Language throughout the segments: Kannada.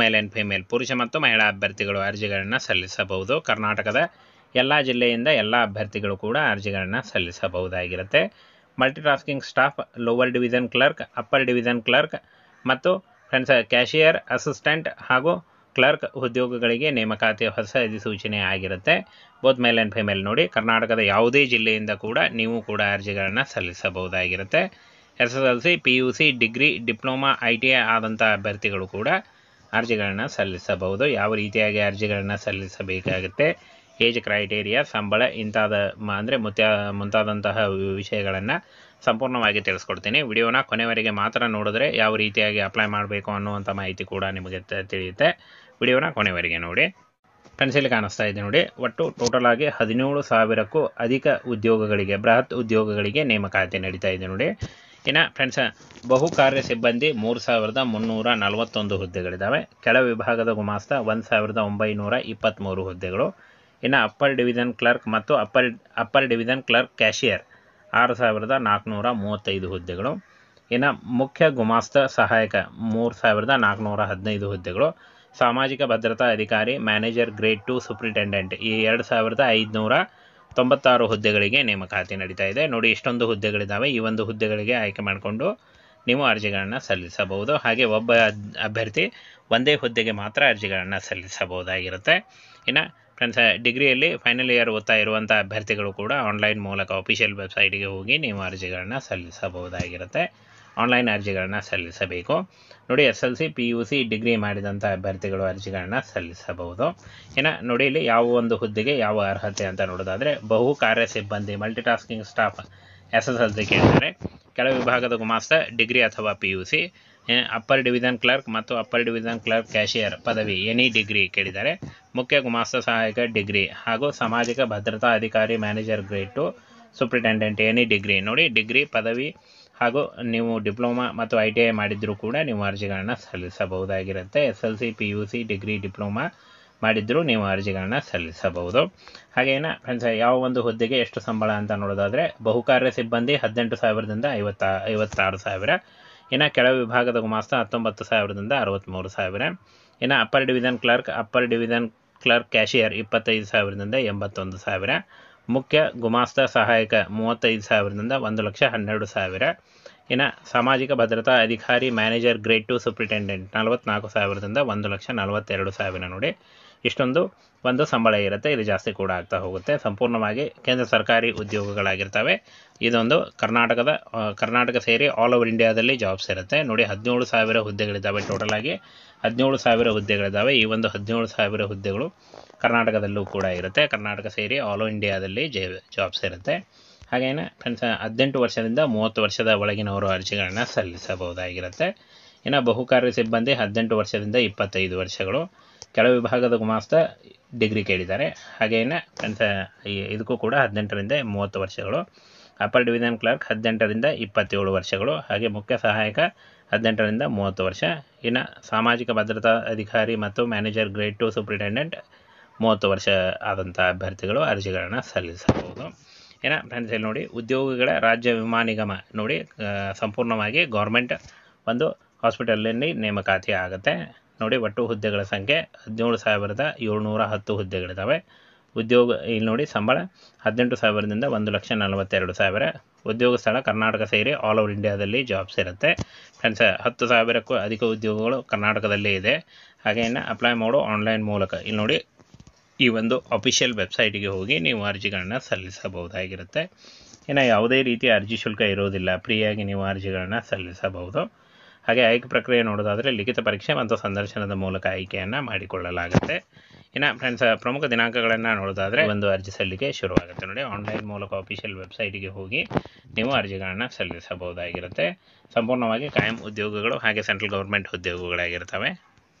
ಮೇಲ್ ಆ್ಯಂಡ್ ಫಿಮೇಲ್ ಪುರುಷ ಮತ್ತು ಮಹಿಳಾ ಅಭ್ಯರ್ಥಿಗಳು ಅರ್ಜಿಗಳನ್ನು ಸಲ್ಲಿಸಬಹುದು. ಕರ್ನಾಟಕದ ಎಲ್ಲ ಜಿಲ್ಲೆಯಿಂದ ಎಲ್ಲ ಅಭ್ಯರ್ಥಿಗಳು ಕೂಡ ಅರ್ಜಿಗಳನ್ನು ಸಲ್ಲಿಸಬಹುದಾಗಿರುತ್ತೆ. Multitasking staff, lower division clerk, upper division clerk ಮತ್ತು ಫ್ರೆಂಡ್ಸ್ ಕ್ಯಾಶಿಯರ್, ಅಸಿಸ್ಟೆಂಟ್ ಹಾಗೂ ಕ್ಲರ್ಕ್ ಉದ್ಯೋಗಗಳಿಗೆ ನೇಮಕಾತಿ ಹೊಸ ಅಧಿಸೂಚನೆ ಆಗಿರುತ್ತೆ. ಬೋತ್ ಮೇಲ್ ಆ್ಯಂಡ್ ಫಿಮೇಲ್ ನೋಡಿ, ಕರ್ನಾಟಕದ ಯಾವುದೇ ಜಿಲ್ಲೆಯಿಂದ ಕೂಡ ನೀವು ಕೂಡ ಅರ್ಜಿಗಳನ್ನು ಸಲ್ಲಿಸಬಹುದಾಗಿರುತ್ತೆ. SSLC, PUC, degree, diploma, ITI ಆದಂಥ ಅಭ್ಯರ್ಥಿಗಳು ಕೂಡ ಅರ್ಜಿಗಳನ್ನು ಸಲ್ಲಿಸಬಹುದು. ಯಾವ ರೀತಿಯಾಗಿ ಅರ್ಜಿಗಳನ್ನು ಸಲ್ಲಿಸಬೇಕಾಗುತ್ತೆ, ಏಜ್ ಕ್ರೈಟೇರಿಯಾ, ಸಂಬಳ ಇಂಥದ ಅಂದರೆ ಮುಂತಾದಂತಹ ವಿಷಯಗಳನ್ನು ಸಂಪೂರ್ಣವಾಗಿ ತಿಳಿಸ್ಕೊಡ್ತೀನಿ. ವಿಡಿಯೋನ ಕೊನೆವರೆಗೆ ಮಾತ್ರ ನೋಡಿದ್ರೆ ಯಾವ ರೀತಿಯಾಗಿ ಅಪ್ಲೈ ಮಾಡಬೇಕು ಅನ್ನುವಂಥ ಮಾಹಿತಿ ಕೂಡ ನಿಮಗೆ ತಿಳಿಯುತ್ತೆ. ವಿಡಿಯೋನ ಕೊನೆವರೆಗೆ ನೋಡಿ. ಫ್ರೆಂಡ್ಸ್, ಇಲ್ಲಿ ಕಾಣಿಸ್ತಾ ಇದೆ ನೋಡಿ, ಒಟ್ಟು ಟೋಟಲ್ ಆಗಿ 17,000ಕ್ಕೂ ಅಧಿಕ ಉದ್ಯೋಗಗಳಿಗೆ, ಬೃಹತ್ ಉದ್ಯೋಗಗಳಿಗೆ ನೇಮಕಾತಿ ನಡೀತಾ ಇದೆ ನೋಡಿ. ಇನ್ನು ಫ್ರೆಂಡ್ಸ್, ಬಹುಕಾರ್ಯ ಸಿಬ್ಬಂದಿ 3,341 ಹುದ್ದೆಗಳಿದ್ದಾವೆ. ಕೆಳ ವಿಭಾಗದ ಗುಮಾಸ್ತ 1,923 ಹುದ್ದೆಗಳು. ಇನ್ನು ಅಪ್ಪರ್ ಡಿವಿಷನ್ ಕ್ಲರ್ಕ್ ಮತ್ತು ಅಪ್ಪರ್ ಡಿವಿಷನ್ ಕ್ಲರ್ಕ್ ಕ್ಯಾಶಿಯರ್ 6,435 ಹುದ್ದೆಗಳು. ಇನ್ನು ಮುಖ್ಯ ಗುಮಾಸ್ತ ಸಹಾಯಕ 3,415 ಹುದ್ದೆಗಳು. ಸಾಮಾಜಿಕ ಭದ್ರತಾ ಅಧಿಕಾರಿ, ಮ್ಯಾನೇಜರ್ ಗ್ರೇಡ್ 2 ಸೂಪ್ರಿಟೆಂಡೆಂಟ್ ಈ 2,596 ಹುದ್ದೆಗಳಿಗೆ ನೇಮಕಾತಿ ನಡೀತಾ ಇದೆ ನೋಡಿ. ಇಷ್ಟೊಂದು ಹುದ್ದೆಗಳಿದ್ದಾವೆ. ಈ ಒಂದು ಹುದ್ದೆಗಳಿಗೆ ಆಯ್ಕೆ ಮಾಡಿಕೊಂಡು ನೀವು ಅರ್ಜಿಗಳನ್ನು ಸಲ್ಲಿಸಬಹುದು. ಹಾಗೆ ಒಬ್ಬ ಅಭ್ಯರ್ಥಿ ಒಂದೇ ಹುದ್ದೆಗೆ ಮಾತ್ರ ಅರ್ಜಿಗಳನ್ನು ಸಲ್ಲಿಸಬಹುದಾಗಿರುತ್ತೆ. ಇನ್ನು ಫ್ರೆಂಡ್ಸ್, ಡಿಗ್ರಿಯಲ್ಲಿ ಫೈನಲ್ ಇಯರ್ ಓದ್ತಾ ಇರುವಂಥ ಅಭ್ಯರ್ಥಿಗಳು ಕೂಡ ಆನ್ಲೈನ್ ಮೂಲಕ ಅಫಿಷಿಯಲ್ ವೆಬ್ಸೈಟಿಗೆ ಹೋಗಿ ನೀವು ಅರ್ಜಿಗಳನ್ನು ಸಲ್ಲಿಸಬಹುದಾಗಿರುತ್ತೆ. ಆನ್ಲೈನ್ ಅರ್ಜಿಗಳನ್ನು ಸಲ್ಲಿಸಬೇಕು ನೋಡಿ. SSLC, PUC, ಡಿಗ್ರಿ ಮಾಡಿದಂಥ ಅಭ್ಯರ್ಥಿಗಳು ಅರ್ಜಿಗಳನ್ನು ಸಲ್ಲಿಸಬಹುದು. ಇನ್ನು ನೋಡಿ, ಇಲ್ಲಿ ಯಾವ ಒಂದು ಹುದ್ದೆಗೆ ಯಾವ ಅರ್ಹತೆ ಅಂತ ನೋಡೋದಾದರೆ, ಬಹು ಕಾರ್ಯ ಸಿಬ್ಬಂದಿ ಮಲ್ಟಿಟಾಸ್ಕಿಂಗ್ ಸ್ಟಾಫ್ SSLC ಕೇಳಿದ್ದಾರೆ. ಕೆಳ ವಿಭಾಗದ ಗುಮಾಸ್ತ ಡಿಗ್ರಿ ಅಥವಾ PUC. ಅಪ್ಪರ್ ಡಿವಿಷನ್ ಕ್ಲರ್ಕ್ ಮತ್ತು ಅಪ್ಪರ್ ಡಿವಿಷನ್ ಕ್ಲರ್ಕ್ ಕ್ಯಾಶಿಯರ್ ಪದವಿ ಎನಿ ಡಿಗ್ರಿ ಕೇಳಿದ್ದಾರೆ. ಮುಖ್ಯ ಗುಮಾಸ್ತ ಸಹಾಯಕ ಡಿಗ್ರಿ ಹಾಗೂ ಸಾಮಾಜಿಕ ಭದ್ರತಾ ಅಧಿಕಾರಿ manager grade 2 superintendent any degree ನೋಡಿ. ಡಿಗ್ರಿ ಪದವಿ ಹಾಗೂ ನೀವು ಡಿಪ್ಲೊಮಾ ಮತ್ತು ITI ಮಾಡಿದ್ರೂ ಕೂಡ ನೀವು ಅರ್ಜಿಗಳನ್ನು ಸಲ್ಲಿಸಬಹುದಾಗಿರುತ್ತೆ. SSLC, PUC, ಡಿಗ್ರಿ, ಡಿಪ್ಲೊಮಾ ಮಾಡಿದ್ರೂ ನೀವು ಅರ್ಜಿಗಳನ್ನು ಸಲ್ಲಿಸಬಹುದು. ಹಾಗೇನ ಫ್ರೆಂಡ್ಸ್, ಯಾವ ಒಂದು ಹುದ್ದೆಗೆ ಎಷ್ಟು ಸಂಬಳ ಅಂತ ನೋಡೋದಾದರೆ, ಬಹುಕಾರ್ಯ ಸಿಬ್ಬಂದಿ 18,000ದಿಂದ 56,000. ಇನ್ನು ಕೆಳ ವಿಭಾಗದ ಗುಮಾಸ್ತ 19,000ದಿಂದ 63,000. ಇನ್ನು upper division clerk, upper division clerk cashier 25,000ದಿಂದ 81,000. ಮುಖ್ಯ ಗುಮಾಸ್ತ ಸಹಾಯಕ 35,000ದಿಂದ 1,12,000. ಇನ್ನು ಸಾಮಾಜಿಕ ಭದ್ರತಾ ಅಧಿಕಾರಿ ಮ್ಯಾನೇಜರ್ ಗ್ರೇಡ್ 2 ಸೂಪ್ರಿಟೆಂಡೆಂಟ್ 44,000ದಿಂದ 1,42,000 ನೋಡಿ. ಇಷ್ಟೊಂದು ಒಂದು ಸಂಬಳ ಇರುತ್ತೆ. ಇದು ಜಾಸ್ತಿ ಕೂಡ ಆಗ್ತಾ ಹೋಗುತ್ತೆ. ಸಂಪೂರ್ಣವಾಗಿ ಕೇಂದ್ರ ಸರ್ಕಾರಿ ಉದ್ಯೋಗಗಳಾಗಿರ್ತವೆ. ಇದೊಂದು ಕರ್ನಾಟಕ ಸೇರಿ ಆಲ್ ಓವರ್ ಇಂಡಿಯಾದಲ್ಲಿ ಜಾಬ್ಸ್ ಇರುತ್ತೆ ನೋಡಿ. 17,000 ಹುದ್ದೆಗಳಿದ್ದಾವೆ. ಟೋಟಲ್ ಆಗಿ 17,000 ಹುದ್ದೆಗಳಿದ್ದಾವೆ. ಈ ಒಂದು 17,000 ಹುದ್ದೆಗಳು ಕರ್ನಾಟಕದಲ್ಲೂ ಕೂಡ ಇರುತ್ತೆ. ಕರ್ನಾಟಕ ಸೇರಿ ಆಲ್ ಓವರ್ ಇಂಡಿಯಾದಲ್ಲಿ ಜಾಬ್ಸ್ ಇರುತ್ತೆ. ಹಾಗೇನೆ ಫ್ರೆಂಡ್ಸ್, 18 ವರ್ಷದಿಂದ 30 ವರ್ಷದ ಒಳಗಿನವರು ಅರ್ಜಿಗಳನ್ನು ಸಲ್ಲಿಸಬಹುದಾಗಿರುತ್ತೆ. ಇನ್ನು ಬಹುಕಾರ್ಯ ಸಿಬ್ಬಂದಿ 18 ವರ್ಷದಿಂದ 25 ವರ್ಷಗಳು. ಕೆಳ ವಿಭಾಗದ ಗುಮಾಸ್ತ ಡಿಗ್ರಿ ಕೇಳಿದ್ದಾರೆ. ಹಾಗೇನೆ ಫ್ರೆಂಡ್ಸ್, ಇದಕ್ಕೂ ಕೂಡ 18ರಿಂದ 30 ವರ್ಷಗಳು. ಅಪ್ಪರ್ ಡಿವಿಷನ್ ಕ್ಲರ್ಕ್ 18ರಿಂದ 27 ವರ್ಷಗಳು. ಹಾಗೆ ಮುಖ್ಯ ಸಹಾಯಕ 18ರಿಂದ 30 ವರ್ಷ. ಇನ್ನು ಸಾಮಾಜಿಕ ಭದ್ರತಾ ಅಧಿಕಾರಿ ಮತ್ತು ಮ್ಯಾನೇಜರ್ ಗ್ರೇಡ್ 2 ಸೂಪ್ರಿಟೆಂಡೆಂಟ್ 30 ವರ್ಷ ಆದಂಥ ಅಭ್ಯರ್ಥಿಗಳು ಅರ್ಜಿಗಳನ್ನು ಸಲ್ಲಿಸಬಹುದು. ಇನ್ನು ಫ್ರೆಂಡ್ಸ್, ಇಲ್ಲಿ ನೋಡಿ, ಉದ್ಯೋಗಿಗಳ ರಾಜ್ಯ ವಿಮಾ ನಿಗಮ ನೋಡಿ, ಸಂಪೂರ್ಣವಾಗಿ ಗೌರ್ಮೆಂಟ್ ಒಂದು ಹಾಸ್ಪಿಟಲಲ್ಲಿ ನೇಮಕಾತಿ ಆಗುತ್ತೆ ನೋಡಿ. ಒಟ್ಟು ಹುದ್ದೆಗಳ ಸಂಖ್ಯೆ 17,710 ಹುದ್ದೆಗಳಿದ್ದಾವೆ. ಉದ್ಯೋಗ ಇಲ್ಲಿ ನೋಡಿ, ಸಂಬಳ 18,000ದಿಂದ 1,42,000. ಉದ್ಯೋಗ ಸ್ಥಳ ಕರ್ನಾಟಕ ಸೇರಿ ಆಲ್ ಓವರ್ ಇಂಡಿಯಾದಲ್ಲಿ ಜಾಬ್ಸ್ ಇರುತ್ತೆ. ಫ್ರೆಂಡ್ಸ್, 10,000ಕ್ಕೂ ಅಧಿಕ ಉದ್ಯೋಗಗಳು ಕರ್ನಾಟಕದಲ್ಲೇ ಇದೆ. ಹಾಗೆಯೇ ಅಪ್ಲೈ ಮಾಡೋ ಆನ್ಲೈನ್ ಮೂಲಕ ಇಲ್ಲಿ ನೋಡಿ, ಈ ಒಂದು ಅಫಿಷಿಯಲ್ ವೆಬ್ಸೈಟಿಗೆ ಹೋಗಿ ನೀವು ಅರ್ಜಿಗಳನ್ನು ಸಲ್ಲಿಸಬಹುದಾಗಿರುತ್ತೆ. ಇನ್ನು ಯಾವುದೇ ರೀತಿಯ ಅರ್ಜಿ ಶುಲ್ಕ ಇರೋದಿಲ್ಲ. ಫ್ರೀಯಾಗಿ ನೀವು ಅರ್ಜಿಗಳನ್ನು ಸಲ್ಲಿಸಬಹುದು. ಹಾಗೆ ಆಯ್ಕೆ ಪ್ರಕ್ರಿಯೆ ನೋಡೋದಾದರೆ, ಲಿಖಿತ ಪರೀಕ್ಷೆ ಮತ್ತು ಸಂದರ್ಶನದ ಮೂಲಕ ಆಯ್ಕೆಯನ್ನು ಮಾಡಿಕೊಳ್ಳಲಾಗುತ್ತೆ. ಇನ್ನು ಫ್ರೆಂಡ್ಸ್, ಪ್ರಮುಖ ದಿನಾಂಕಗಳನ್ನು ನೋಡೋದಾದರೆ, ಒಂದು ಅರ್ಜಿ ಸಲ್ಲಿಕೆ ಶುರುವಾಗುತ್ತೆ ನೋಡಿ. ಆನ್ಲೈನ್ ಮೂಲಕ ಅಫಿಷಿಯಲ್ ವೆಬ್ಸೈಟಿಗೆ ಹೋಗಿ ನೀವು ಅರ್ಜಿಗಳನ್ನು ಸಲ್ಲಿಸಬಹುದಾಗಿರುತ್ತೆ. ಸಂಪೂರ್ಣವಾಗಿ ಕಾಯಂ ಉದ್ಯೋಗಗಳು ಹಾಗೆ ಸೆಂಟ್ರಲ್ ಗೌರ್ಮೆಂಟ್ ಉದ್ಯೋಗಗಳಾಗಿರ್ತವೆ.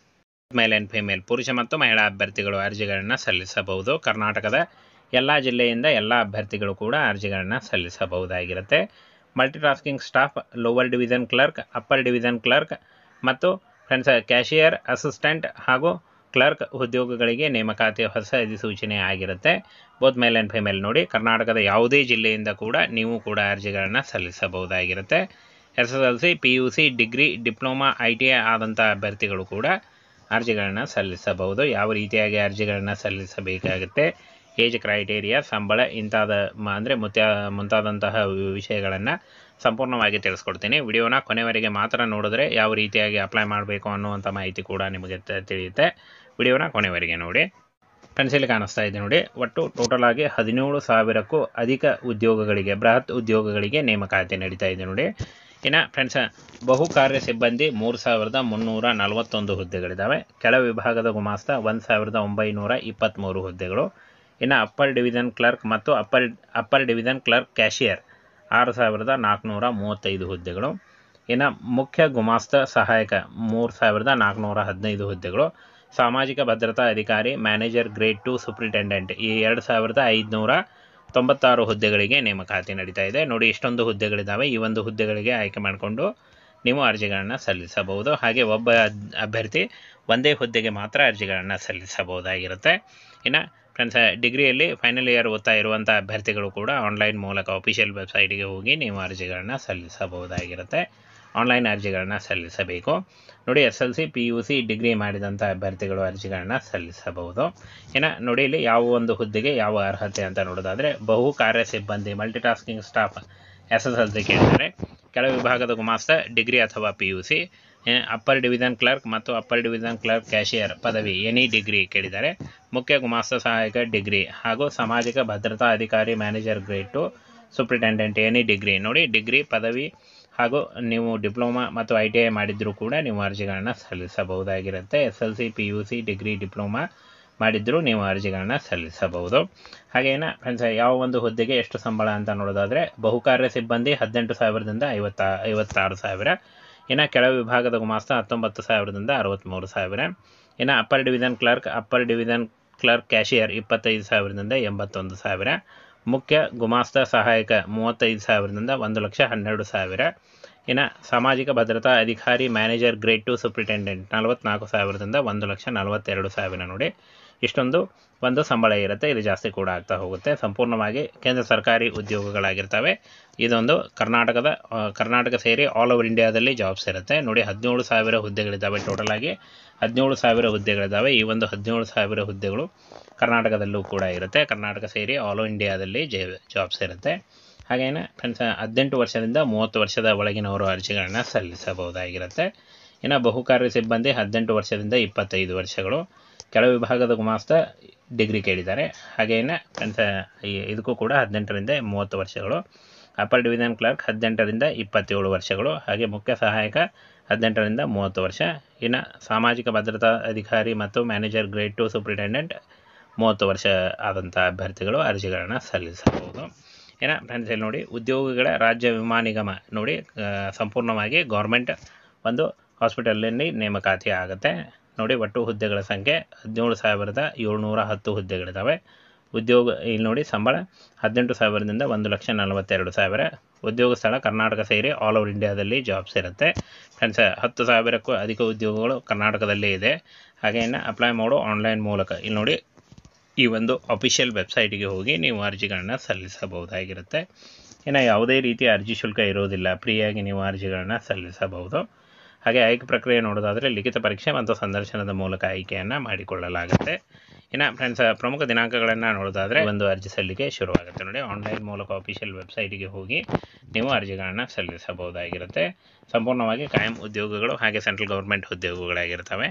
ಮೇಲ್ ಆ್ಯಂಡ್ ಫಿಮೇಲ್ ಪುರುಷ ಮತ್ತು ಮಹಿಳಾ ಅಭ್ಯರ್ಥಿಗಳು ಅರ್ಜಿಗಳನ್ನು ಸಲ್ಲಿಸಬಹುದು. ಕರ್ನಾಟಕದ ಎಲ್ಲ ಜಿಲ್ಲೆಯಿಂದ ಎಲ್ಲ ಅಭ್ಯರ್ಥಿಗಳು ಕೂಡ ಅರ್ಜಿಗಳನ್ನು ಸಲ್ಲಿಸಬಹುದಾಗಿರುತ್ತೆ. Multitasking staff, lower division clerk, upper division clerk ಮತ್ತು ಫ್ರೆಂಡ್ಸ್ ಕ್ಯಾಶಿಯರ್, ಅಸಿಸ್ಟೆಂಟ್ ಹಾಗೂ ಕ್ಲರ್ಕ್ ಉದ್ಯೋಗಗಳಿಗೆ ನೇಮಕಾತಿ ಹೊಸ ಅಧಿಸೂಚನೆ ಆಗಿರುತ್ತೆ. ಬೋತ್ ಮೇಲ್ ಆ್ಯಂಡ್ ಫಿಮೇಲ್ ನೋಡಿ, ಕರ್ನಾಟಕದ ಯಾವುದೇ ಜಿಲ್ಲೆಯಿಂದ ಕೂಡ ನೀವು ಕೂಡ ಅರ್ಜಿಗಳನ್ನು ಸಲ್ಲಿಸಬಹುದಾಗಿರುತ್ತೆ. SSLC, PUC, degree, diploma, ITI ಆದಂಥ ಅಭ್ಯರ್ಥಿಗಳು ಕೂಡ ಅರ್ಜಿಗಳನ್ನು ಸಲ್ಲಿಸಬಹುದು. ಯಾವ ರೀತಿಯಾಗಿ ಅರ್ಜಿಗಳನ್ನು ಸಲ್ಲಿಸಬೇಕಾಗುತ್ತೆ, ಏಜ್ ಕ್ರೈಟೇರಿಯಾ, ಸಂಬಳ ಇಂಥದ ಅಂದರೆ ಮುಂತಾದಂತಹ ವಿಷಯಗಳನ್ನು ಸಂಪೂರ್ಣವಾಗಿ ತಿಳಿಸ್ಕೊಡ್ತೀನಿ. ವಿಡಿಯೋನ ಕೊನೆವರೆಗೆ ಮಾತ್ರ ನೋಡಿದ್ರೆ ಯಾವ ರೀತಿಯಾಗಿ ಅಪ್ಲೈ ಮಾಡಬೇಕು ಅನ್ನುವಂಥ ಮಾಹಿತಿ ಕೂಡ ನಿಮಗೆ ತಿಳಿಯುತ್ತೆ. ವಿಡಿಯೋನ ಕೊನೆವರೆಗೆ ನೋಡಿ. ಫ್ರೆಂಡ್ಸ್, ಇಲ್ಲಿ ಕಾಣಿಸ್ತಾ ಇದೆ ನೋಡಿ, ಒಟ್ಟು ಟೋಟಲ್ ಆಗಿ 17,000ಕ್ಕೂ ಅಧಿಕ ಉದ್ಯೋಗಗಳಿಗೆ, ಬೃಹತ್ ಉದ್ಯೋಗಗಳಿಗೆ ನೇಮಕಾತಿ ನಡೀತಾ ಇದೆ ನೋಡಿ. ಇನ್ನು ಫ್ರೆಂಡ್ಸ್, ಬಹುಕಾರ್ಯ ಸಿಬ್ಬಂದಿ 3,341 ಹುದ್ದೆಗಳಿದ್ದಾವೆ. ಕೆಳ ವಿಭಾಗದ ಗುಮಾಸ್ತ 1,923 ಹುದ್ದೆಗಳು. ಇನ್ನು ಅಪ್ಪರ್ ಡಿವಿಷನ್ ಕ್ಲರ್ಕ್ ಮತ್ತು ಅಪ್ಪರ್ ಡಿವಿಷನ್ ಕ್ಲರ್ಕ್ ಕ್ಯಾಶಿಯರ್ 6,435 ಹುದ್ದೆಗಳು. ಇನ್ನು ಮುಖ್ಯ ಗುಮಾಸ್ತ ಸಹಾಯಕ 3,415 ಹುದ್ದೆಗಳು. ಸಾಮಾಜಿಕ ಭದ್ರತಾ ಅಧಿಕಾರಿ, ಮ್ಯಾನೇಜರ್ ಗ್ರೇಡ್ 2 ಸೂಪ್ರಿಟೆಂಡೆಂಟ್ ಈ 2,596 ಹುದ್ದೆಗಳಿಗೆ ನೇಮಕಾತಿ ನಡೀತಾ ಇದೆ ನೋಡಿ. ಇಷ್ಟೊಂದು ಹುದ್ದೆಗಳಿದ್ದಾವೆ. ಈ ಒಂದು ಹುದ್ದೆಗಳಿಗೆ ಆಯ್ಕೆ ಮಾಡಿಕೊಂಡು ನೀವು ಅರ್ಜಿಗಳನ್ನು ಸಲ್ಲಿಸಬಹುದು. ಹಾಗೆ ಒಬ್ಬ ಅಭ್ಯರ್ಥಿ ಒಂದೇ ಹುದ್ದೆಗೆ ಮಾತ್ರ ಅರ್ಜಿಗಳನ್ನು ಸಲ್ಲಿಸಬಹುದಾಗಿರುತ್ತೆ. ಇನ್ನು ಫ್ರೆಂಡ್ಸ್, ಡಿಗ್ರಿಯಲ್ಲಿ ಫೈನಲ್ ಇಯರ್ ಓದ್ತಾ ಇರುವಂಥ ಅಭ್ಯರ್ಥಿಗಳು ಕೂಡ ಆನ್ಲೈನ್ ಮೂಲಕ ಅಫಿಷಿಯಲ್ ವೆಬ್ಸೈಟ್ಗೆ ಹೋಗಿ ನೀವು ಅರ್ಜಿಗಳನ್ನು ಸಲ್ಲಿಸಬಹುದಾಗಿರುತ್ತೆ. ಆನ್ಲೈನ್ ಅರ್ಜಿಗಳನ್ನು ಸಲ್ಲಿಸಬೇಕು ನೋಡಿ. SLC PUC ಡಿಗ್ರಿ ಮಾಡಿದಂಥ ಅಭ್ಯರ್ಥಿಗಳು ಅರ್ಜಿಗಳನ್ನು ಸಲ್ಲಿಸಬಹುದು. ಇನ್ನು ನೋಡಿ, ಇಲ್ಲಿ ಯಾವ ಒಂದು ಹುದ್ದೆಗೆ ಯಾವ ಅರ್ಹತೆ ಅಂತ ನೋಡೋದಾದರೆ, ಬಹು ಕಾರ್ಯ ಸಿಬ್ಬಂದಿ ಮಲ್ಟಿಟಾಸ್ಕಿಂಗ್ ಸ್ಟಾಫ್ SSLC ಕೇಳಿದ್ದಾರೆ. ಕೆಳ ವಿಭಾಗದ ಗುಮಾಸ್ತ ಡಿಗ್ರಿ ಅಥವಾ PUC. ಅಪ್ಪರ್ ಡಿವಿಷನ್ ಕ್ಲರ್ಕ್ ಮತ್ತು ಅಪ್ಪರ್ ಡಿವಿಷನ್ ಕ್ಲರ್ಕ್ ಕ್ಯಾಶಿಯರ್ ಪದವಿ ಎನಿ ಡಿಗ್ರಿ ಕೇಳಿದ್ದಾರೆ. ಮುಖ್ಯ ಗುಮಾಸ್ತ ಸಹಾಯಕ ಡಿಗ್ರಿ ಹಾಗೂ ಸಾಮಾಜಿಕ ಭದ್ರತಾ ಅಧಿಕಾರಿ manager grade 2 superintendent any degree ನೋಡಿ. ಡಿಗ್ರಿ ಪದವಿ ಹಾಗೂ ನೀವು ಡಿಪ್ಲೊಮಾ ಮತ್ತು ITI ಮಾಡಿದ್ರೂ ಕೂಡ ನೀವು ಅರ್ಜಿಗಳನ್ನು ಸಲ್ಲಿಸಬಹುದಾಗಿರುತ್ತೆ. SLC PUC ಡಿಗ್ರಿ ಡಿಪ್ಲೊಮಾ ಮಾಡಿದ್ರೂ ನೀವು ಅರ್ಜಿಗಳನ್ನು ಸಲ್ಲಿಸಬಹುದು. ಹಾಗೇನ ಫ್ರೆಂಡ್ಸ್, ಯಾವ ಒಂದು ಹುದ್ದೆಗೆ ಎಷ್ಟು ಸಂಬಳ ಅಂತ ನೋಡೋದಾದರೆ, ಬಹುಕಾರ್ಯ ಸಿಬ್ಬಂದಿ 18,000ದಿಂದ 56,000. ಇನ್ನು ಕೆಳ ವಿಭಾಗದ ಗುಮಾಸ್ತ 19,000ದಿಂದ 63,000. ಇನ್ನು upper division clerk, upper division clerk cashier 25,000ದಿಂದ 81,000. ಮುಖ್ಯ ಗುಮಾಸ್ತ ಸಹಾಯಕ 35,000ದಿಂದ 1,12,000. ಇನ್ನು ಸಾಮಾಜಿಕ ಭದ್ರತಾ ಅಧಿಕಾರಿ ಮ್ಯಾನೇಜರ್ ಗ್ರೇಡ್ 2 ಸೂಪ್ರಿಟೆಂಡೆಂಟ್ 44,000ದಿಂದ 1,42,000 ನೋಡಿ. ಇಷ್ಟೊಂದು ಒಂದು ಸಂಬಳ ಇರುತ್ತೆ. ಇದು ಜಾಸ್ತಿ ಕೂಡ ಆಗ್ತಾ ಹೋಗುತ್ತೆ. ಸಂಪೂರ್ಣವಾಗಿ ಕೇಂದ್ರ ಸರ್ಕಾರಿ ಉದ್ಯೋಗಗಳಾಗಿರ್ತವೆ. ಇದೊಂದು ಕರ್ನಾಟಕ ಸೇರಿ ಆಲ್ ಓವರ್ ಇಂಡಿಯಾದಲ್ಲಿ ಜಾಬ್ಸ್ ಇರುತ್ತೆ ನೋಡಿ. 17,000 ಹುದ್ದೆಗಳಿದ್ದಾವೆ. ಟೋಟಲ್ ಆಗಿ 17,000 ಹುದ್ದೆಗಳಿದ್ದಾವೆ. ಈ ಒಂದು 17,000 ಹುದ್ದೆಗಳು ಕರ್ನಾಟಕದಲ್ಲೂ ಕೂಡ ಇರುತ್ತೆ. ಕರ್ನಾಟಕ ಸೇರಿ ಆಲ್ ಓವರ್ ಇಂಡಿಯಾದಲ್ಲಿ ಜಾಬ್ಸ್ ಇರುತ್ತೆ. ಹಾಗೇನೆ ಫ್ರೆಂಡ್ಸ್, 18 ವರ್ಷದಿಂದ 30 ವರ್ಷದ ಒಳಗಿನವರು ಅರ್ಜಿಗಳನ್ನು ಸಲ್ಲಿಸಬಹುದಾಗಿರುತ್ತೆ. ಇನ್ನು ಬಹುಕಾರ್ಯ ಸಿಬ್ಬಂದಿ 18 ವರ್ಷದಿಂದ 25 ವರ್ಷಗಳು. ಕೆಳ ವಿಭಾಗದ ಗುಮಾಸ್ತ ಡಿಗ್ರಿ ಕೇಳಿದ್ದಾರೆ. ಹಾಗೇನೆ ಫ್ರೆಂಡ್ಸ್, ಇದಕ್ಕೂ ಕೂಡ 18ರಿಂದ 30 ವರ್ಷಗಳು. ಅಪ್ಪರ್ ಡಿವಿಷನ್ ಕ್ಲರ್ಕ್ 18ರಿಂದ 27 ವರ್ಷಗಳು. ಹಾಗೆ ಮುಖ್ಯ ಸಹಾಯಕ 18ರಿಂದ 30 ವರ್ಷ. ಇನ್ನು ಸಾಮಾಜಿಕ ಭದ್ರತಾ ಅಧಿಕಾರಿ ಮತ್ತು ಮ್ಯಾನೇಜರ್ ಗ್ರೇಡ್ 2 ಸೂಪ್ರಿಟೆಂಡೆಂಟ್ 30 ವರ್ಷ ಆದಂಥ ಅಭ್ಯರ್ಥಿಗಳು ಅರ್ಜಿಗಳನ್ನು ಸಲ್ಲಿಸಬಹುದು. ಇನ್ನು ಫ್ರೆಂಡ್ಸ್, ಇಲ್ಲಿ ನೋಡಿ, ಉದ್ಯೋಗಿಗಳ ರಾಜ್ಯ ವಿಮಾ ನಿಗಮ ನೋಡಿ, ಸಂಪೂರ್ಣವಾಗಿ ಗೌರ್ಮೆಂಟ್ ಒಂದು ಹಾಸ್ಪಿಟಲಲ್ಲಿ ನೇಮಕಾತಿ ಆಗುತ್ತೆ ನೋಡಿ. ಒಟ್ಟು ಹುದ್ದೆಗಳ ಸಂಖ್ಯೆ 17,710 ಹುದ್ದೆಗಳಿದ್ದಾವೆ. ಉದ್ಯೋಗ ಇಲ್ಲಿ ನೋಡಿ, ಸಂಬಳ 18,000ದಿಂದ 1,42,000. ಉದ್ಯೋಗ ಸ್ಥಳ ಕರ್ನಾಟಕ ಸೇರಿ ಆಲ್ ಓವರ್ ಇಂಡಿಯಾದಲ್ಲಿ ಜಾಬ್ಸ್ ಇರುತ್ತೆ. ಫ್ರೆಂಡ್ಸ್, 10,000ಕ್ಕೂ ಅಧಿಕ ಉದ್ಯೋಗಗಳು ಕರ್ನಾಟಕದಲ್ಲೇ ಇದೆ. ಹಾಗೇನು ಅಪ್ಲೈ ಮಾಡೋ ಆನ್ಲೈನ್ ಮೂಲಕ ಇಲ್ಲಿ ನೋಡಿ, ಈ ಒಂದು ಅಫಿಷಿಯಲ್ ವೆಬ್ಸೈಟಿಗೆ ಹೋಗಿ ನೀವು ಅರ್ಜಿಗಳನ್ನು ಸಲ್ಲಿಸಬಹುದಾಗಿರುತ್ತೆ. ಇನ್ನು ಯಾವುದೇ ರೀತಿಯ ಅರ್ಜಿ ಶುಲ್ಕ ಇರೋದಿಲ್ಲ. ಫ್ರೀಯಾಗಿ ನೀವು ಅರ್ಜಿಗಳನ್ನು ಸಲ್ಲಿಸಬಹುದು. ಹಾಗೆ ಆಯ್ಕೆ ಪ್ರಕ್ರಿಯೆ ನೋಡೋದಾದರೆ, ಲಿಖಿತ ಪರೀಕ್ಷೆ ಮತ್ತು ಸಂದರ್ಶನದ ಮೂಲಕ ಆಯ್ಕೆಯನ್ನು ಮಾಡಿಕೊಳ್ಳಲಾಗುತ್ತೆ. ಇನ್ನು ಫ್ರೆಂಡ್ಸ್, ಪ್ರಮುಖ ದಿನಾಂಕಗಳನ್ನು ನೋಡೋದಾದರೆ, ಒಂದು ಅರ್ಜಿ ಸಲ್ಲಿಕೆ ಶುರುವಾಗುತ್ತೆ ನೋಡಿ. ಆನ್ಲೈನ್ ಮೂಲಕ ಅಫಿಷಿಯಲ್ ವೆಬ್ಸೈಟಿಗೆ ಹೋಗಿ ನೀವು ಅರ್ಜಿಗಳನ್ನು ಸಲ್ಲಿಸಬಹುದಾಗಿರುತ್ತೆ. ಸಂಪೂರ್ಣವಾಗಿ ಕಾಯಂ ಉದ್ಯೋಗಗಳು ಹಾಗೆ ಸೆಂಟ್ರಲ್ ಗೌರ್ಮೆಂಟ್ ಉದ್ಯೋಗಗಳಾಗಿರ್ತವೆ.